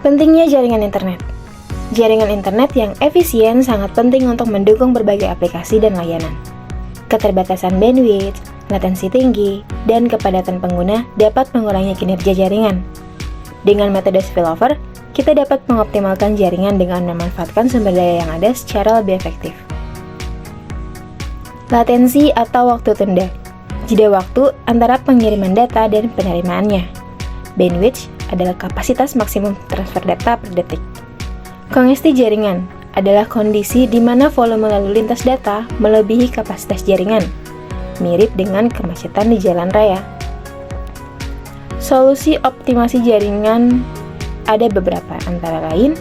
Pentingnya jaringan internet. Jaringan internet yang efisien sangat penting untuk mendukung berbagai aplikasi dan layanan. Keterbatasan bandwidth, latensi tinggi, dan kepadatan pengguna dapat mengurangi kinerja jaringan. Dengan metode spillover, kita dapat mengoptimalkan jaringan dengan memanfaatkan sumber daya yang ada secara lebih efektif. Latensi atau waktu tunda. Jeda waktu antara pengiriman data dan penerimaannya. Bandwidth adalah kapasitas maksimum transfer data per detik. Kongesti jaringan adalah kondisi di mana volume lalu lintas data melebihi kapasitas jaringan, mirip dengan kemacetan di jalan raya. Solusi optimasi jaringan ada beberapa, antara lain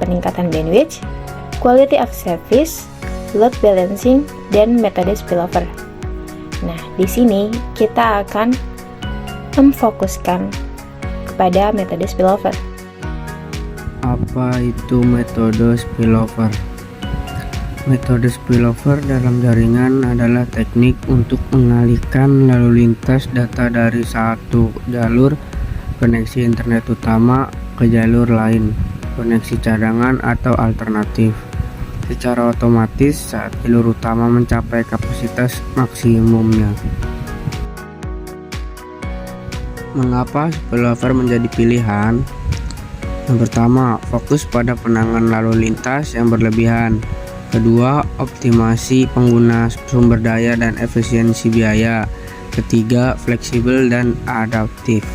peningkatan bandwidth, quality of service, load balancing, dan metode spillover. Nah, di sini kita akan memfokuskan pada metode spillover. Apa itu metode spillover? Metode spillover dalam jaringan adalah teknik untuk mengalihkan lalu lintas data dari satu jalur koneksi internet utama ke jalur lain, koneksi cadangan atau alternatif, secara otomatis saat jalur utama mencapai kapasitas maksimumnya. Mengapa spillover menjadi pilihan? Yang pertama, fokus pada penanganan lalu lintas yang berlebihan. Kedua, optimasi pengguna sumber daya dan efisiensi biaya. Ketiga, fleksibel dan adaptif.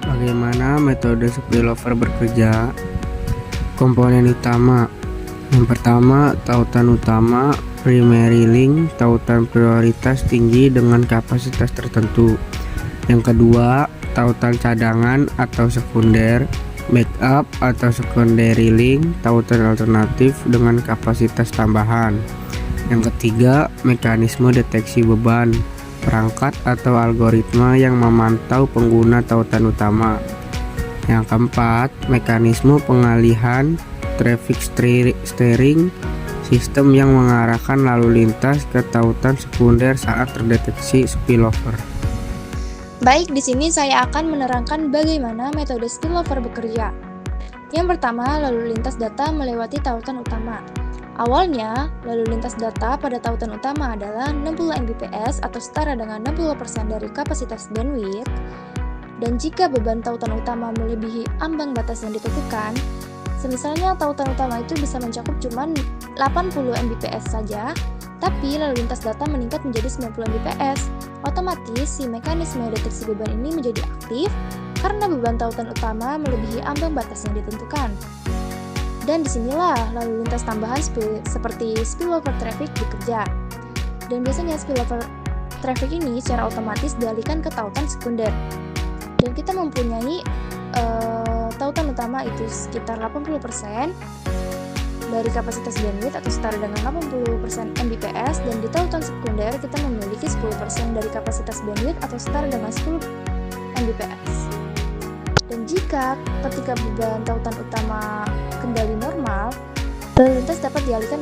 Bagaimana metode spillover bekerja? Komponen utama. Yang pertama, tautan utama, primary link, tautan prioritas tinggi dengan kapasitas tertentu. Yang kedua, tautan cadangan atau sekunder, backup atau secondary link, tautan alternatif dengan kapasitas tambahan. Yang ketiga, mekanisme deteksi beban, perangkat atau algoritma yang memantau pengguna tautan utama. Yang keempat, mekanisme pengalihan traffic steering, sistem yang mengarahkan lalu lintas ke tautan sekunder saat terdeteksi spillover. Baik, di sini saya akan menerangkan bagaimana metode spillover bekerja. Yang pertama, lalu lintas data melewati tautan utama. Awalnya, lalu lintas data pada tautan utama adalah 60 Mbps atau setara dengan 60% dari kapasitas bandwidth. Dan jika beban tautan utama melebihi ambang batas yang ditentukan, semisalnya tautan utama itu bisa mencakup cuma 80 Mbps saja, tapi lalu lintas data meningkat menjadi 90 Mbps. Otomatis, si mekanisme deteksi beban ini menjadi aktif karena beban tautan utama melebihi ambang batas yang ditentukan. Dan disinilah lalu lintas tambahan seperti spillover traffic bekerja. Dan biasanya spillover traffic ini secara otomatis dialihkan ke tautan sekunder. Dan kita mempunyai tautan utama itu sekitar 80% dari kapasitas bandwidth atau setara dengan 80% Mbps, dan di tautan sekunder kita memiliki 10% dari kapasitas bandwidth atau setara dengan 10 Mbps. Dan jika ketika beban tautan utama kembali normal, lalu lintas dapat dialihkan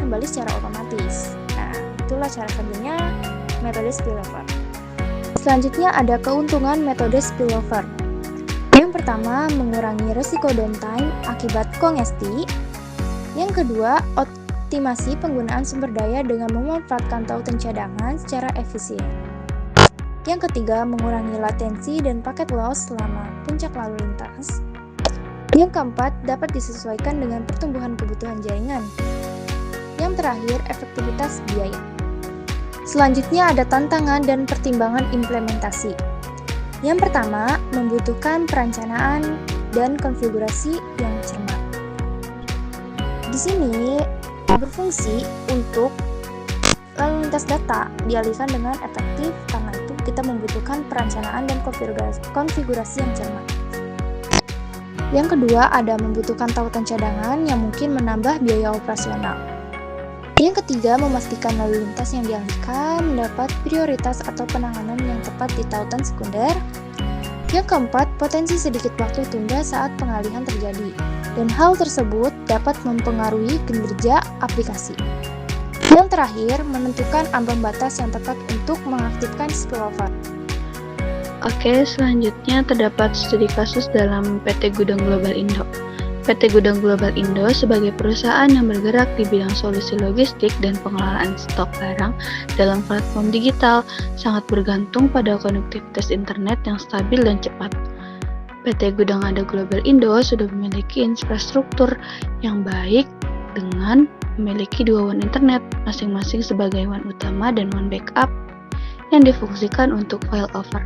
kembali secara otomatis. Nah, itulah cara kerjanya metode spillover. Selanjutnya ada keuntungan metode spillover. Yang pertama, mengurangi risiko downtime akibat kongesti. Yang kedua, optimasi penggunaan sumber daya dengan memanfaatkan tautan cadangan secara efisien. Yang ketiga, mengurangi latensi dan paket loss selama puncak lalu lintas. Yang keempat, dapat disesuaikan dengan pertumbuhan kebutuhan jaringan. Yang terakhir, efektivitas biaya. Selanjutnya ada tantangan dan pertimbangan implementasi. Yang pertama, membutuhkan perencanaan dan konfigurasi yang cermat. Di sini berfungsi untuk lalu lintas data dialihkan dengan efektif, karena itu kita membutuhkan perencanaan dan konfigurasi yang cermat. Yang kedua, ada membutuhkan tautan cadangan yang mungkin menambah biaya operasional. Yang ketiga, memastikan lalu lintas yang dialihkan mendapat prioritas atau penanganan yang tepat di tautan sekunder. Yang keempat, potensi sedikit waktu tunda saat pengalihan terjadi, dan hal tersebut dapat mempengaruhi kinerja aplikasi. Yang terakhir, menentukan ambang batas yang tepat untuk mengaktifkan spillover. Oke, selanjutnya terdapat studi kasus dalam PT Gudang Global Indo. PT Gudang Global Indo sebagai perusahaan yang bergerak di bidang solusi logistik dan pengelolaan stok barang dalam platform digital sangat bergantung pada konektivitas internet yang stabil dan cepat. PT Gudang Ada Global Indo sudah memiliki infrastruktur yang baik dengan memiliki 2 WAN internet, masing-masing sebagai WAN utama dan WAN backup yang difungsikan untuk failover.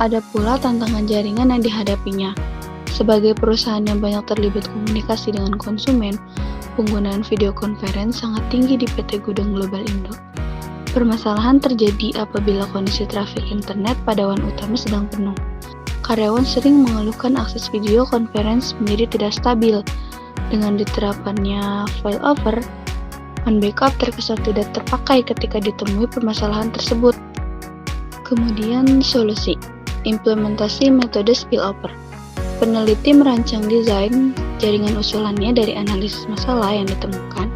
Ada pula tantangan jaringan yang dihadapinya. Sebagai perusahaan yang banyak terlibat komunikasi dengan konsumen, penggunaan video conference sangat tinggi di PT Gudang Global Indo. Permasalahan terjadi apabila kondisi trafik internet pada WAN utama sedang penuh. Karyawan sering mengeluhkan akses video conference menjadi tidak stabil. Dengan diterapkannya failover, WAN backup terkesan tidak terpakai ketika ditemui permasalahan tersebut. Kemudian solusi, implementasi metode spillover. Peneliti merancang desain jaringan usulannya dari analisis masalah yang ditemukan.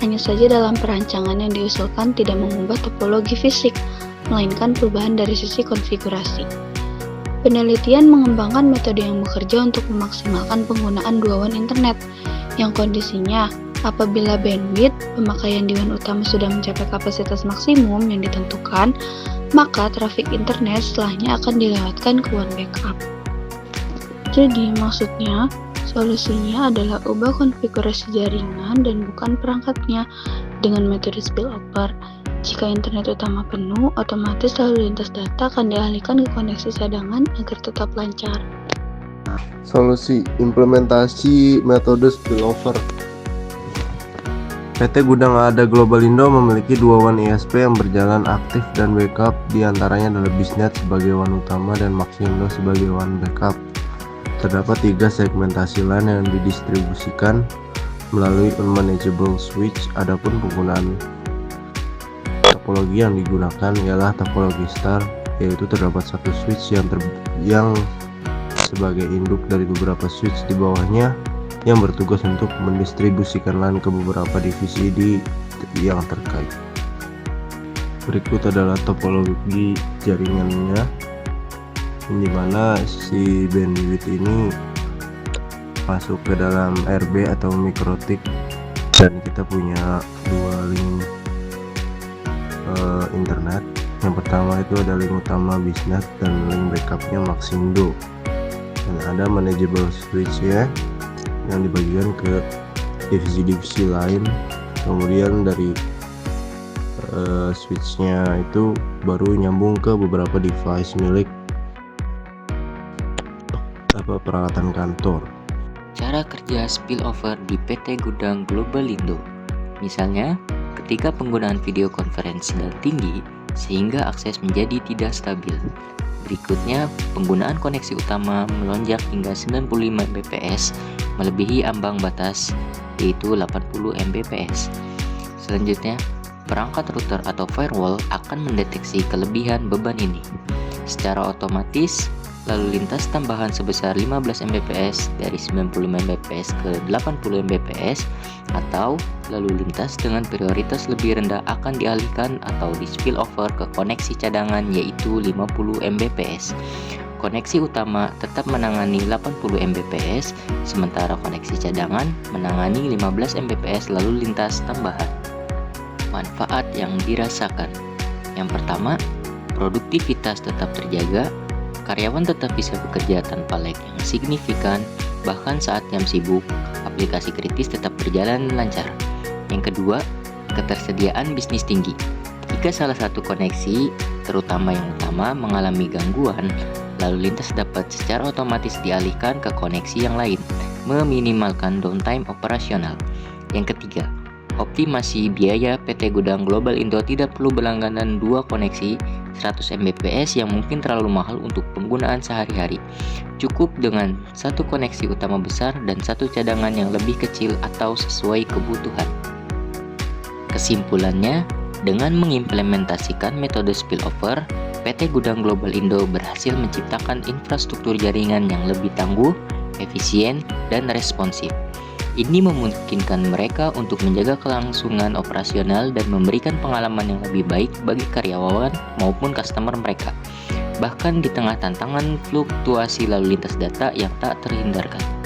Hanya saja dalam perancangan yang diusulkan tidak mengubah topologi fisik, melainkan perubahan dari sisi konfigurasi. Penelitian mengembangkan metode yang bekerja untuk memaksimalkan penggunaan 2 WAN internet, yang kondisinya apabila bandwidth pemakaian di WAN utama sudah mencapai kapasitas maksimum yang ditentukan, maka trafik internet setelahnya akan dilewatkan ke WAN backup. Jadi maksudnya, solusinya adalah ubah konfigurasi jaringan dan bukan perangkatnya dengan metode spillover. Jika internet utama penuh, otomatis lalu lintas data akan dialihkan ke koneksi cadangan agar tetap lancar. Solusi implementasi metode spillover. PT Gudang Ada Global Indo memiliki 2 WAN ISP yang berjalan aktif dan backup, diantaranya adalah BISNet sebagai WAN utama dan Maxindo sebagai WAN backup. Terdapat 3 segmentasi LAN yang didistribusikan melalui unmanageable switch. Adapun penggunaan topologi yang digunakan ialah topologi star, yaitu terdapat satu switch yang sebagai induk dari beberapa switch di bawahnya yang bertugas untuk mendistribusikan LAN ke beberapa divisi yang terkait. Berikut adalah topologi jaringannya, di mana si bandwidth ini masuk ke dalam RB atau mikrotik, dan kita punya 2 link internet. Yang pertama itu ada link utama BISNet dan link backupnya Maxindo. Dan ada manageable switch ya, yang dibagikan ke divisi-divisi lain. Kemudian dari switchnya itu baru nyambung ke beberapa device milik peralatan kantor. Cara kerja spillover di PT Gudang Global Indo. Misalnya, ketika penggunaan video conference sedang tinggi sehingga akses menjadi tidak stabil. Berikutnya, penggunaan koneksi utama melonjak hingga 95 Mbps, melebihi ambang batas yaitu 80 Mbps. Selanjutnya, perangkat router atau firewall akan mendeteksi kelebihan beban ini. Secara otomatis, lalu lintas tambahan sebesar 15 Mbps dari 95 Mbps ke 80 Mbps atau lalu lintas dengan prioritas lebih rendah akan dialihkan atau di spillover ke koneksi cadangan yaitu 50 Mbps. Koneksi utama tetap menangani 80 Mbps, sementara koneksi cadangan menangani 15 Mbps lalu lintas tambahan. Manfaat yang dirasakan. Yang pertama, produktivitas tetap terjaga. Karyawan tetap bisa bekerja tanpa lag yang signifikan, bahkan saat jam sibuk, aplikasi kritis tetap berjalan lancar. Yang kedua, ketersediaan bisnis tinggi. Jika salah satu koneksi, terutama yang utama, mengalami gangguan, lalu lintas dapat secara otomatis dialihkan ke koneksi yang lain, meminimalkan downtime operasional. Yang ketiga, optimasi biaya. PT Gudang Global Indo tidak perlu berlangganan 2 koneksi 100 Mbps yang mungkin terlalu mahal untuk penggunaan sehari-hari. Cukup dengan 1 koneksi utama besar dan 1 cadangan yang lebih kecil atau sesuai kebutuhan. Kesimpulannya, dengan mengimplementasikan metode spillover, PT Gudang Global Indo berhasil menciptakan infrastruktur jaringan yang lebih tangguh, efisien, dan responsif. Ini memungkinkan mereka untuk menjaga kelangsungan operasional dan memberikan pengalaman yang lebih baik bagi karyawan maupun customer mereka, bahkan di tengah tantangan fluktuasi lalu lintas data yang tak terhindarkan.